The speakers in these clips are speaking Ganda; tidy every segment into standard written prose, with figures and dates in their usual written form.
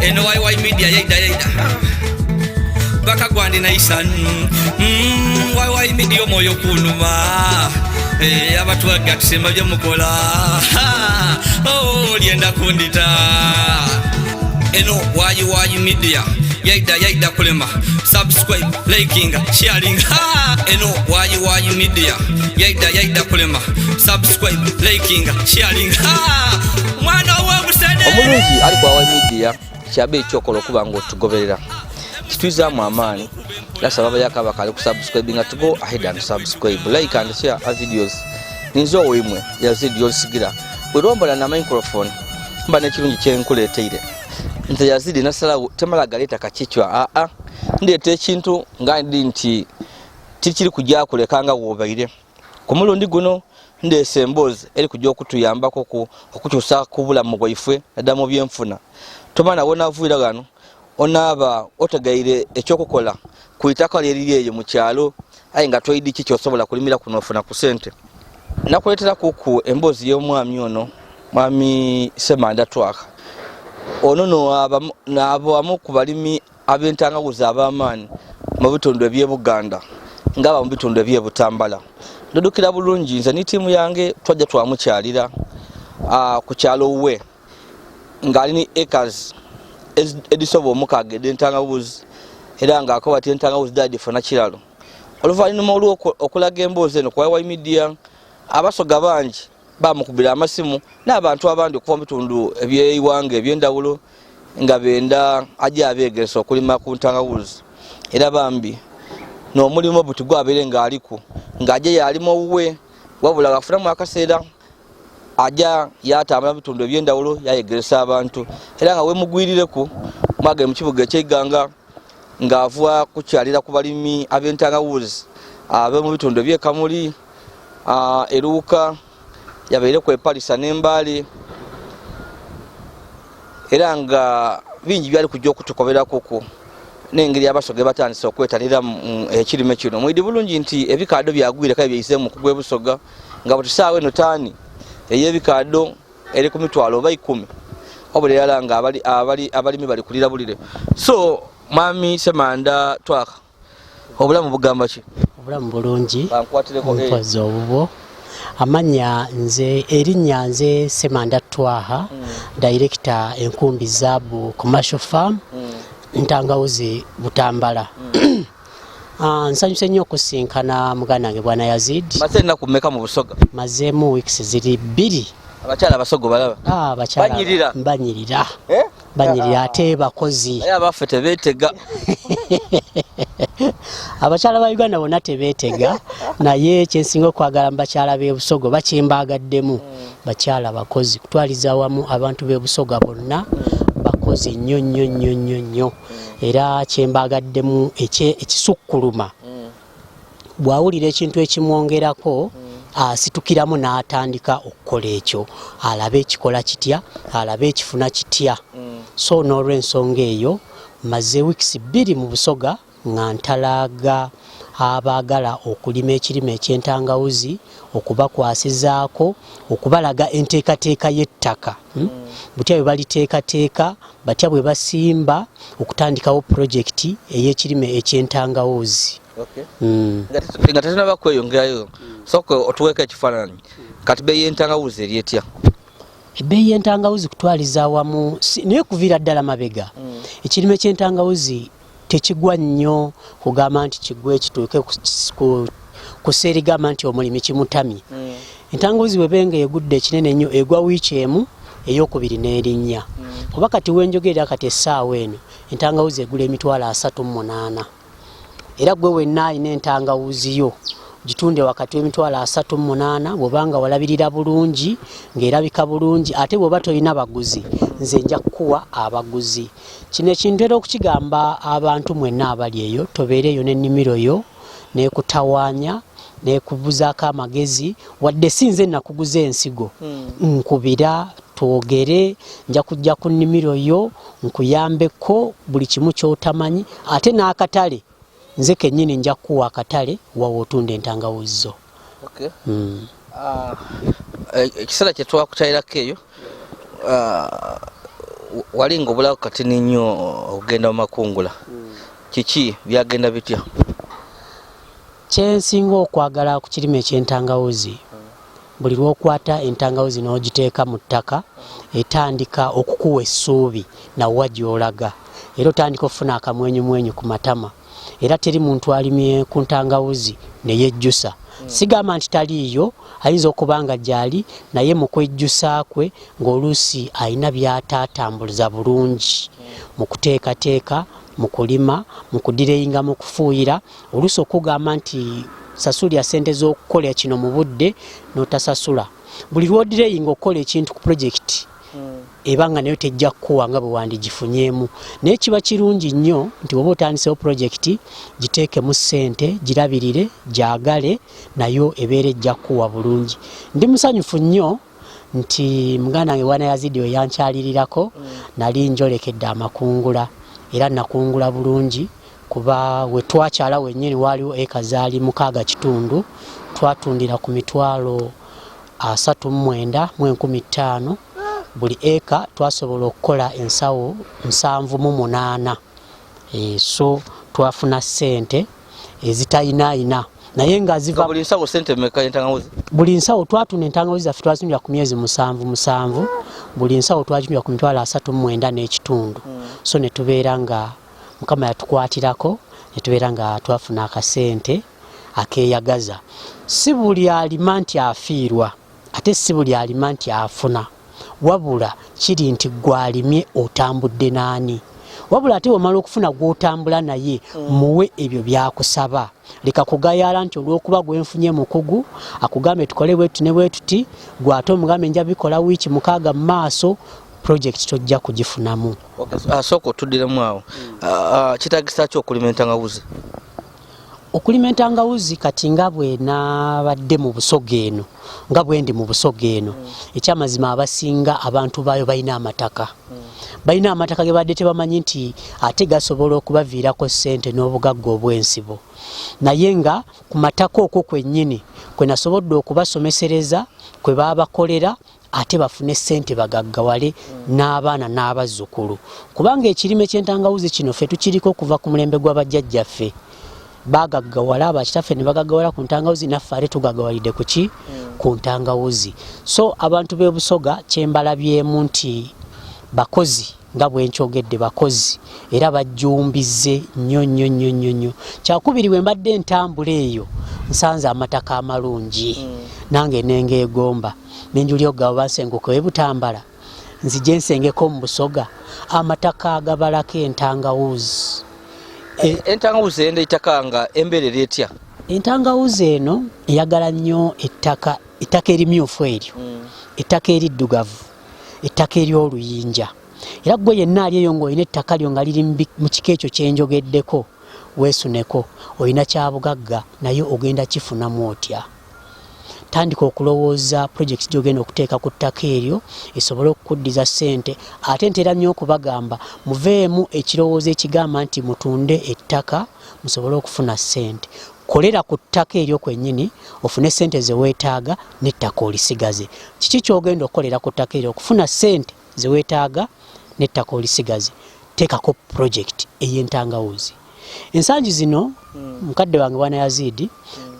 eno YY Media yaida baka gwandi naisan YY Media moyo kunuma abantu agatusema byo mukola lienda kundita eno YY Media yaida kulema subscribe liking sharing eno YY Media yaida kulema subscribe liking sharing mwana wa musane omulungi ali kwa YY Media kyabe ekyokola okuba ngo tugoberera kitwiza mu amaani lasa baba yakaba kale ku subscribe nga tugo ahead and subscribe like and share our videos ninzo wimwe yazidi yosigira bwerombola na microphone mba nekirungi kyenkuleteire nze yazidi nasala temala galeta kakichwa ndete ekintu nga ndi nti tikiri kujja kulekanga wobaire ku mulundi guno ndese embozi eri kujja okutuyambako okukyusa kubula mu bwaife nadamu byenfuna tomana wona vuira gano onaba otagaire ekyokukola kuitaka lyeriyeyo mu kyalo ayi nga toyidi kicho sobola kulimira kunofuna ku sente nakuletera kuku embozi y'omwami ono mwami Semanda Twaka ono no nabo amuku balimi abentangawuza abamani mu bitundu ebye Buganda ngaba mu bitundu ebye Butambala ndudukira bulungi nze ni timu yange twajja twamukyalira ku kyalo we ngali ni acres edisobo mukaga entangawuzi era nga akwati entangawuzi dadi fona kiralo oluvannyuma olwo okulaga embozi eno kwa YY Media abasoga bangi bamukubira amasimu n'abantu abandi okuva mu bitundu eby'iwange eby'endawulo nga benda ajja abeegesa okulima ku ntangawuzi era bambi n'omulimu buti gwabere nga aliku ng'ajja yalima owuwe wabula gafunamu akaseera ajja yatambula mu bitundu eby'endawulo yayegeresa abantu era nga wemugwirireku mwagale mu kibuga eky'Iganga ng'avuwa kukyalira ku balimi ab'entangawuzi abe mu bitundu eby'Ekamuli eruuka yabaire ku Epalisa n'Embale era nga bingi byali kujja okutukoberako ku n'engeri abasoga batandise okwetanira ekirime kino mwidi bulungi nti ebikado byagwire kale byise mu kugwe busoga nga butusaawe eno tani ey'ebikado eri ku mitwalo oba 10 obule yala nga abalimi bali kulira bulire so mwami Semanda Twaka obulamu bugamba ki obulamu bulungi mpazo obubo amanya nze erinnya nze Semanda Twaka director Enkumbi Zabu Commercial Farm Ntangawuzi Butambala nsanyuse nnyo okusinkana muganda wange bwana Yazid masena kumeka mu busoga mazemu weeks ziri 2 abakyala abasogo balaba abakyala banyirira ate bakozi abaffe tebetega abakyala ba Uganda bonna tebetega naye kyensinga okwagala bakyala b'ebusogo bakyembagaddemu bakyala bakozi kutwaliza wamu abantu b'ebusoga bonna bakozi nnyo era kyembagaddemu ekisukkuluma bwawulira ekintu ekimwongerako asitukiramu n'atandika okukola ekyo alabe ekikola kitya alabe ekifuna kitya so n'olw'ensonga eyo maze weeks 2 mu busoga nga ntalaga abaagala okulima ekirime eky'entangawuzi okubakwasizaako okubalaga enteekateeka y'ettaka butya bwe baliteekateeka batya bwe basimba okutandikawo projekiti ey'ekirime eky'entangawuzi nga tetunaba kweyongerayo soka otuweeka ekifaananyi kati bbeeyi y'entangawuzi eri etya ebbeeyi y'entangawuzi kutwaliza awamu naye kuviira ddala mabega ekirime ky'entangawuzi tekigwa nnyo kugamba nti kigwe kituuke ku seeri gamba nti omulimi kimutamye entangawuzi bwebenga egudde ekinene nnyo egwa wiiki emu ey'okubiri n'erinnya kuba kati wenjogerera kati essaawa eno entangawuzi egula emitwalo 38 era gwe wenna alina entangawuzi yo gitunde wakati w'emitwalo 38 bw'obanga walabirira bulungi ng'erabika bulungi ate bw'oba tolina baguzi nze nja kukuwa abaguzi kino ekintu era okukigamba abantu mwenna abali eyo tobeereyo n'ennimiro yo n'ekutawaanya n'ekubuzaako amagezi wadde sinze nakuguza ensigo nkubira twogere nja kujja ku nnimiro yo nkuyambeko buli kimu ky'otamanyi ate n'akatale nze kennyini nja kuwa akatale wawo otunda entangawuzi zo ekiseera kye twakukyalirako eyo walinga obulako kati nnyo okugenda mu makungula kiki byagenda bitya? Kyensinga okwagala ku kirime eky'entangawuzi buli lw'okwata entangawuzi n'ogiteeka mu ttaka etandika okukuwa essuubi nawa gy'olaga era otandika okufuna akamwenyumwenyu ku matama era teri muntu alimye ku ntangawuzi ne yejjusa. Sigamba nti taliiyo, ayinza okuba nga gyali naye mu kwejjusa kwe ng'oluusi alina by'ataatambuza bulungi mu kuteekateeka, mu kulima, mu kudireyinga, mu kufuuyira. Oluusi okugamba nti sasulya ssente z'okukola kino mu budde n'otasasula. Buli lw'odireyinga okukola ekintu ku pulojekiti ebanga nayo tejja kukuwa nga bwe wandigifunyeemu. Naye kiba kirungi nnyo nti bw'oba otandisewo pulojekiti giteekemu ssente, girabirire, gyagale, nayo ebeera ejja kukuwa bulungi. Ndi musanyufu nnyo nti muganda wange Bwana Yazidi we yankyalirirako nali njolekedde amakungula era nakungula bulungi kuba we twakyala wennyini waaliwo eka zaali 6.5 twatundira ku mitwalo 39,150 buli eka twasobola okukola ensawo 78. So twafuna ssente ezitayinaayina naye nga ziva buli nsawo ssente mmeka entangawuzi? Buli nsawo twatunda entangawuzi zaffe twazitundira ku myezi 7. Buli nsawo twagitundira ku mitwalo 39.5. So ne tubeera nga Mukama yatukwatirako ne tubeera nga twafuna akasente akeeyagaza. Si buli alima nti afiirwa ate si buli alima nti afuna, wabula kiri nti gwalimye otambudde naani. Wabula ate omala okufuna gw'otambula naye muwe ebyo byakusaba. Leka kugayaala nti olw'okuba gwenfunye mukugu akugambe tukole bwetu ne bwetuti gwate omugambe nja bikola wiiki 6 mu maaso project tojja kugifunamu. Soko tuddiremu awo. Kitagisa ki okulima entangawuzi? Okulima entangawuzi kati nga bwe nabadde mu Busoga eno, nga bwe ndi mu Busoga eno, ekyamazima abasinga abantu baayo balina amataka. Balina amataka ge badde tebamanyi nti ate gasobola okubaviirako ssente n'obugagga obw'ensibo. Naye nga ku mataka okwo kwennyini kwe nasobodde okubasomesereza, kwe baabakolera ate bafune ssente bagaggawale n'abaana n'abazzukulu. Kubanga ekirime ky'entangawuzi kino ffe tukiriko kuva ku mulembe gw'abajjajjaffe. Bagaggawala bakitaffe ne bagaggawala ku ntangawuzi, naffe ate tugaggawalidde ku ki? Ku ntangawuzi. So abantu b'e Busoga kyembalabyemu nti bakozi nga bwenkyogedde bakozi era bajjumbizze nnyo. Kyakubiri bwe mbadde entambula eyo nsanze amataka amalungi nange nengeegomba nenjuli ogaba bansenguko ebutambala nzije nsengeko mu Busoga amataka agabalako entangawuzi. Entangawuzi enda itaka nga emberere etya? Entangawuzi eno eyagala nnyo ettaka erimyufu eryo, ettaka eriddugavu, ettaka ery'oluyinja. Era gwe yenna ali eyo ng'olina ettaka lyo nga liri mu kika ekyo kyenjogeddeko weesuneko, olina kyabugagga naye ogenda kifunamu otya. Tandika okulowooza project gy'ogenda okuteeka ku ttaka eryo esobole okukuddiza ssente. Ate ntera nnyo okubagamba muveemu ekirowoozo ekigamba nti mutunde ettaka musobole okufuna ssente. Kolera ku ttaka eryo kwennyini ofune ssente ze weetaaga n'ettaka olisigaze. Kiki ky'ogenda okukolera ku ttaka eryo okufuna ssente ze weetaaga n'ettaka olisigaze? Teekako project ey'entangawuzi. Ensangi zino mukadde wange Bwana Yazidi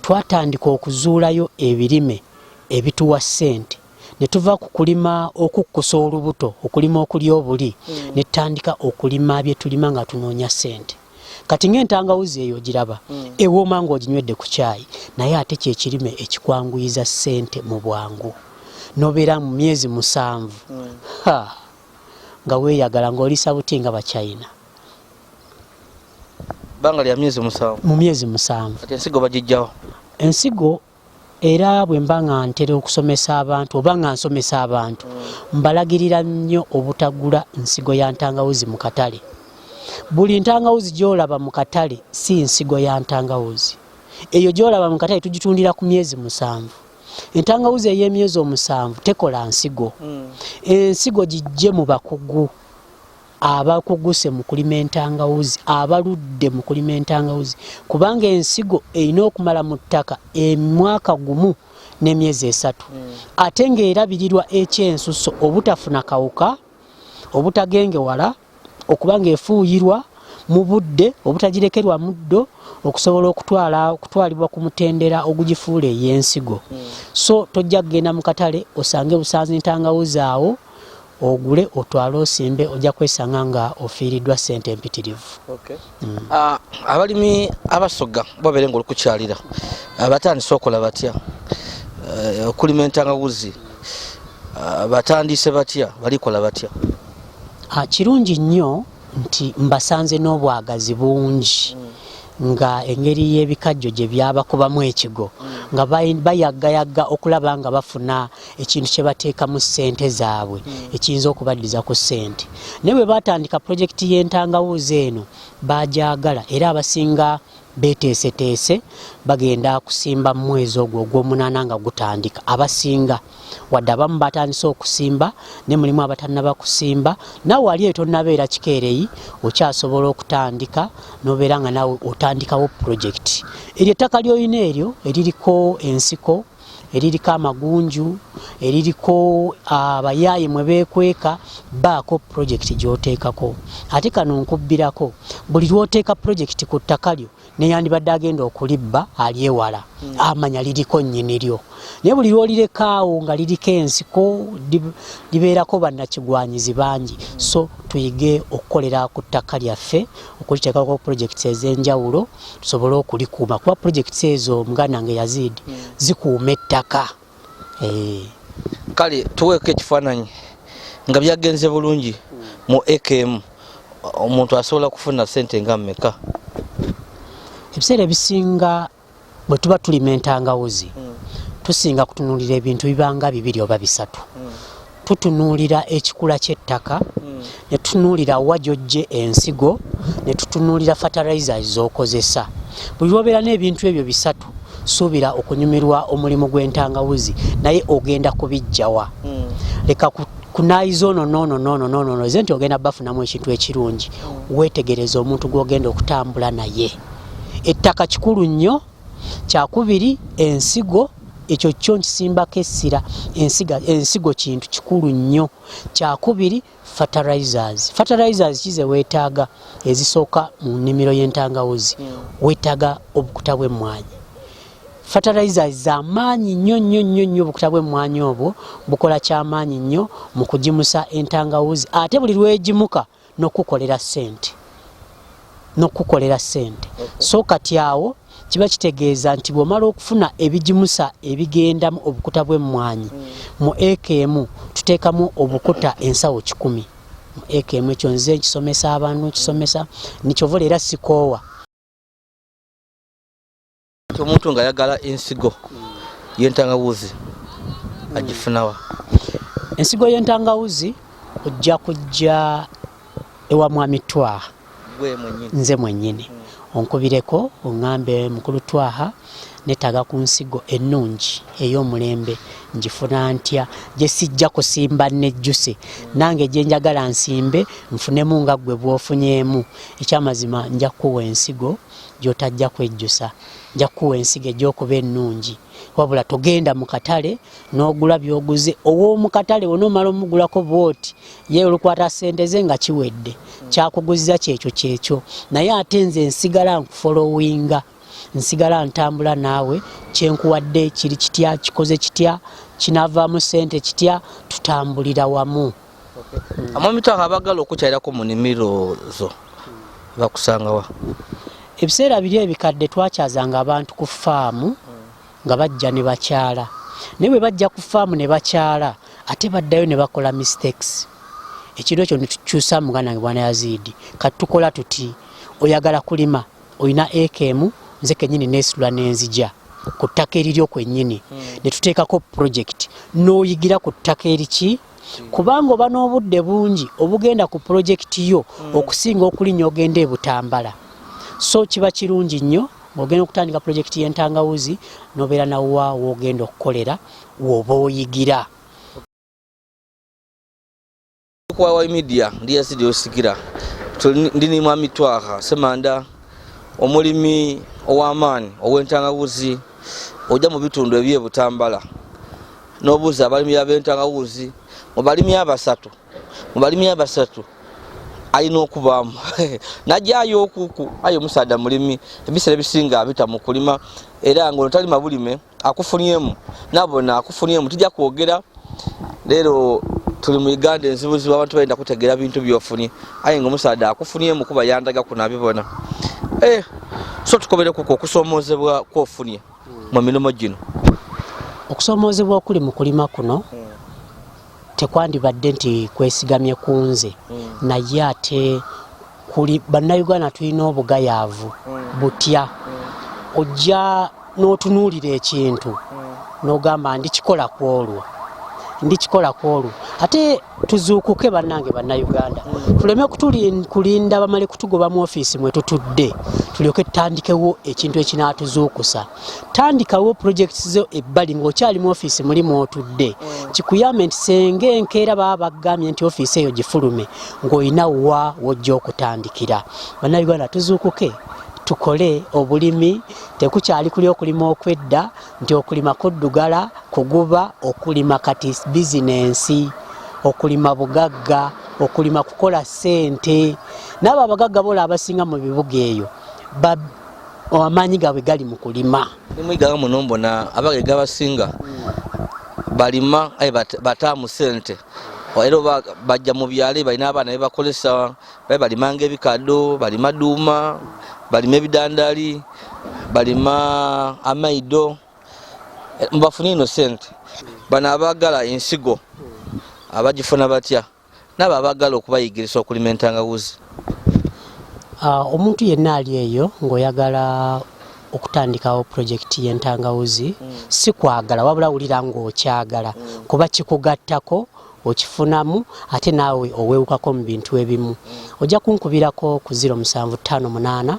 twatandika okuzuulayo ebirime ebituwa ssente ne tuva ku kulima okukkusa olubuto, okulima okulya obuli, ne tutandika okulima bye tulima nga tunoonya ssente. Kati ng'entangawuzi eyo giraba ewooma ng'oginywedde ku caayi, naye ate kyekirime ekikwanguyiza ssente mu bwangu. Nobeera mu myezi 7 nga weeyagala ng'olisa buti nga Bachina. Banga lya myezi 7? Mu myezi 7. Kati ensigo bagijjawo? Ensigo era bwe mba nga ntera okusomesa abantu oba nga nsomesa abantu mbalagirira nnyo obutagula nsigo ya ntangawuzi mu katale. Buli ntangawuzi gy'olaba mu katale si nsigo ya ntangawuzi. Eyo gy'olaba mu katale tugitundira ku myezi 7. Entangawuzi ey'emyezi 7 tekola nsigo. Ensigo gijje mu bakugu abakuguse mu kulima entangawuzi, abaludde mu kulima entangawuzi, kubanga ensigo erina okumala mu ttaka emwaka gumu n'emyezi 3. Ate ng'erabirirwa ekyensuso obutafuna kawuka, obutagengewala okubanga efuuyirwa mu budde obutagirekerwa muddo okusobola okutwalibwa ku mutendera ogugifuula ey'ensigo. So tojja kugenda mu katale osange busanzi ntangawuzi awo ogule otwale osimbe ojja kwesanga nga ofiiriddwa ssente empitirivu. Abalimi abasoga babeere nga olikukyalira batandise okola batya okulima entangawuzi batandise batya balikola batya? Kirungi nnyo nti mbasanze n'obwagazi bungi nga engeri y'ebikajjo gye byabakubamu ekigo nga bayaggayaga okulaba nga bafuna ekintu kye bateekamu ssente zaabwe ekiyinza okubaddiza ku ssente. Naye bwe batandika pulojekiti y'entangawuzi eno bagyagala era abasinga beeteeseteese bagenda kusimba mu mwezi ogwo ogw'omunaana nga gutandika. Abasinga wadde abamu batandise okusimba ne mulimu abatannaba kusimba. Nawe wali eyo tonnabeera kikeereyi okyasobola okutandika n'obeera nga nawe otandikawo pulojekiti. Eryo ettaka ly'olina eryo eririko ensiko, eririko amagunju, eririko abayaaye mwe beekweka, baako pulojekiti gy'oteekako. Ate kano nkubbirako, buli lw'oteeka pulojekiti ku ttaka lyo neyandibadde agenda okulibba alyewala amanya liriko nnyini lyo. Naye buli lw'olirekaawo nga liriko ensiko libeerako bannakigwanyizi bangi. So tuyige okukolera ku ttaka lyaffe okuliteekako pulojekiti ez'enjawulo tusobole okulikuuma kuba pulojekiti ezo Muganange Yazid zikuuma ettaka. Kale tuweeko ekifaananyi nga byagenze bulungi mu AKM omuntu asobola kufuna ssente nga mmeka? Ebiseera ebisinga bwe tuba tulima entangawuzi tusinga kutunuulira ebintu bibanga 2 oba 3. Tutunuulira ekikula ky'ettaka, ne tutunuulira wa gy'ojje ensigo, ne tutunuulira fertilizers z'okozesa. Buli lw'obeera n'ebintu ebyo 3 suubira okunyumirwa omulimu gw'entangawuzi naye ogenda kubijjawa. Leka kunaayiza ono noono ze nti ogenda bafunamu ekintu ekirungi. Weetegereza omuntu gw'ogenda okutambula naye. Ettaka kikulu nnyo. Kyakubiri ensigo, ekyo kyo nkisimbako essira. Ensigo kintu kikulu nnyo. Kyakubiri fertilizers kize weetaaga ezisooka mu nnimiro y'entangawuzi. Weetaaga obukuta bw'emmwanyi. Fertilizers z'amaanyi nnyo. Obukuta bw'emmwanyi obwo bukola kyamaanyi nnyo mu kugimusa entangawuzi. Ate buli lwegimuka n'okukolera ssente. So kati awo kiba kitegeeza nti bw'omala okufuna ebigimusa ebigenda mu obukuta bw'emmwanyi mu AKM tuteekamu obukuta ensawo 10 mu AKM. Ekyo nze nkisomesa abantu, kisomesa nikyova era sikoowa. Omuntu nga ayagala ensigo y'entangawuzi agifunawa? Ensigo y'entangawuzi ojja kujja ewa Mwami Twaha nze mwennyini. Onkubireko oŋŋambe mukulu Twaha netaga ku nsigo ennungi ey'omulembe njifuna ntya gye sijja kusimba nejjuse nange gye njagala nsimbe nfunemu nga ggwe bw'ofunyeemu. Ekyamazima nja kuwa ensigo gy'otajja kwejjusa, nja kuwa ensigo egy'okuba ennungi. Wabula togenda mu katale n'ogula by'oguze ow'omu katale onoomala omugulako bw'oti ye olukwata ssente ze nga kiwedde. Kyakuguziza kyekyo. Naye ate nze nsigala nkufolowinga, nsigala ntambula naawe, kyenkuwadde kiri kitya, kikoze kitya, kinaavaamu ssente kitya, tutambulira wamu. Mwami Twaha abagala okukyalirako mu nnimiro zo bakusangawa? Ebiseera biri ebikadde twakyazanga abantu ku faamu nga bajja ne bakyala. Naye bwe bajja ku faamu ne bakyala ate baddayo ne bakola mistakes. Ekiro ekyo ne tukyusa Muganange Bwana Yazid. Kati tukola tuti, oyagala kulima olina AKM, nze kennyini neesitula n'enzija ku ttaka eriryo kwennyini. Ne tuteekako pulojekiti n'oyigira ku ttaka eriki kubanga oba n'obudde bungi obugenda ku pulojekiti yo okusinga okulinnya ogenda e Butambala. So kiba kirungi nnyo ng'ogenda okutandika pulojekiti y'entangawuzi n'obeera nawa w'ogenda okukolera w'oba oyigira. Kwa media ndi Yazid Osigira ndini Mwami Twaha Semanda omulimi ow'amaanyi ow'entangawuzi ojja mu bitundu eby'e Butambala n'obuuza abalimi ab'entangawuzi mu balimi abasatu mu balimi abasatu alina okubaamu najjayo okuku ayo musaada mulimi ebisere bisinga abita mu kulima era ngo talima bulime akufunyemu nabona akufunyemu tujja kwogera lero tuli mu Uganda enzibuzi abantu baenda kutegera bintu byofunye aye ngo musaada akufunyemu kuba yandaga kunabibona so tukobere kuko okusomozebwa kwofunye mu milimo gino okusomozebwa okuli mu kulima kuno tekwandibadde nti kwesigamye kunze naye ate kuli bannayuganda tulina obugayaavu butya ojja n'otunuulira ekintu n'ogamba ndikikola kwolwo ate tuzuukuke bannange bannayuganda tuleme kulinda bamale kutugoba mu ofiisi mwe tutudde tulyoke tutandikewo ekintu ekinaatuzuukusa tandikawo projekiti zo ebbali ng'okyali mu ofiisi mulimu otudde kikuyambe nti senga enkeera baba bagambye nti ofiisi eyo gifulume ng'olina wa wojja okutandikira bannayuganda tuzuukuke tukole obulimi tekukyali kuli okulima okwedda nti okulima kuddugala kuguba okulima kati bizinensi okulima bugagga okulima kukola sente n'abo abagagga bola abasinga mu bibuga eyo amaanyi gaabwe gali mu kulima nimwigaga muno mbona abagagga abasinga balima bataamu sente era bajja mu byalo balina abaana be bakolesa balimanga ebikado balima duuma balima ebidandali balima amaido mbafuna innocent bana abagala ensigo abagifuna batya nabo abagala okubayigiriza okulima entangawuzi omuntu yenna ali eyo ng'oyagala okutandikawo projekiti y'entangawuzi si kwagala wabula wulira ng'okyagala kuba kikugattako okifunamu ate naawe oweewukako mu bintu ebimu ojja kunkubirako ku 0758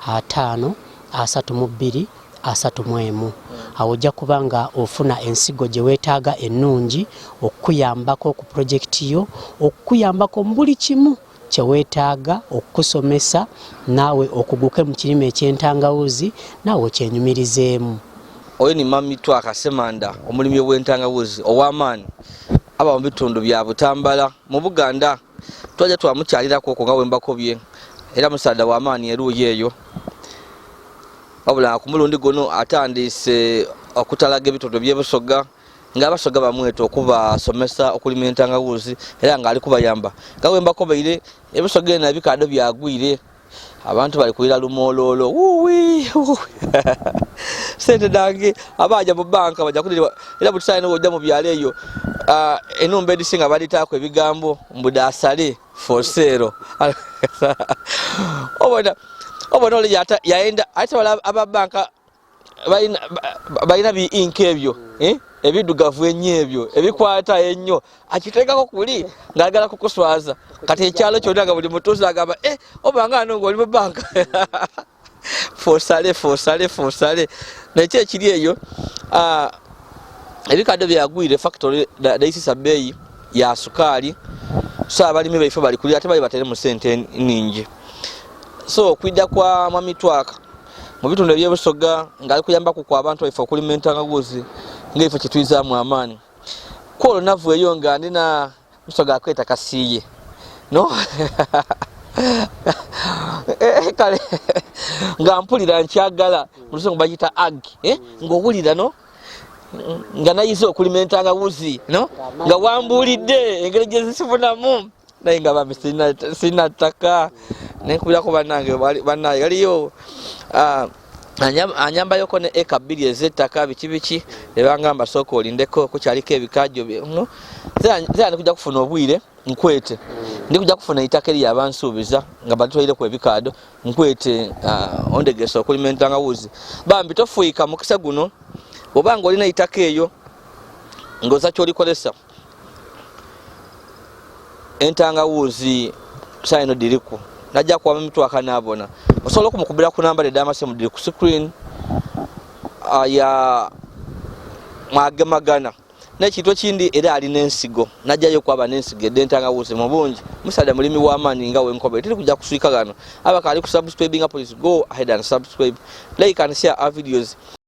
5 32 31 awo ojja kuba nga ofuna ensigo gye weetaaga ennungi okukuyambako ku projekiti yo okukuyambako mu buli kimu kye weetaaga okukusomesa naawe okuguke mu kirime eky'entangawuzi naawe okyenyumirizeemu oyo ni Mamitwa Kasemanda omulimi w'entangawuzi ow'amaanyi aba mu bitundu bya Butambala mu Buganda twajja twamukyalirako nga wembakobye era musaada w'amaanyi eruuyi eyo wabula ku mulundi guno atandise okutalaga ebitundu by'ebusoga ng'abasoga bamweta okubasomesa okulima entangawuzi era ng'ali kubayamba nga wembakobeire ebisoga eno ebikado byagwire abantu bali kulira lumololo sente dange abaja mu banka bajja kulira era butusayina wojja mu byalo eyo enumba edisinga balitaako ebigambo mbudasale for sale obona oli yaenda ate wala ababanka balina bi-ink ebyo ebidugavu ennyo ebyo ebikwata ennyo akiteekako kuli ng'agala kukuswaza kati ekyalo kyonna nga buli mutuuzi agamba obanga ano ng'oli mu banka fosale nakyo ekiri eyo ebikadde byagwire factory daisisa bbeeyi ya sukaali so abalimi baife bali kulira ate bali batere mu sente nningi so okwidda kwa Mamitwaka mu bitundu eby'ebusoga ng'ali kuyambako ku abantu baife okulima entangawuzi ngaife kitwizaamu amaanyi kwolwo navu eyo nga ndina musoga akweta kasiiye no kale nga mpulira nkyagala mulusongo bagita ag ng'owulira no nga nayize okulima entangawuzi no nga wambuulidde engeri gye zisifunamu naye nga bambi sina ttaka nenkubirako bannange galiyo anyambayoko ne eka 2 ez'ettaka biki ebangamba sooka olindeko kukyaliko ebikajjo zera ndikujja kufuna obwire nkwete ndikujja kufuna eitaka eri abansuubiza nga batwaireku ebikado nkwete ondegesa okulima entangawuzi bambi tofuuyika mukisa guno obanga olina eitaka eyo ngoza kyolikolesa entangawuzi sayino diriku najja kuwa Mamitwaka n'abona osobola okumukubira ku namba edamasimu diri ku screen ya Mwagemagana n'ekintu ekindi era alina ensigo najjayo kwaba n'ensigo ed'entangawuzi mu bungi musaada mulimi w'amaanyi nga wenkobe tiri kujja kuswika gano abakali ku subscribing, please go ahead and subscribe, like and share our videos.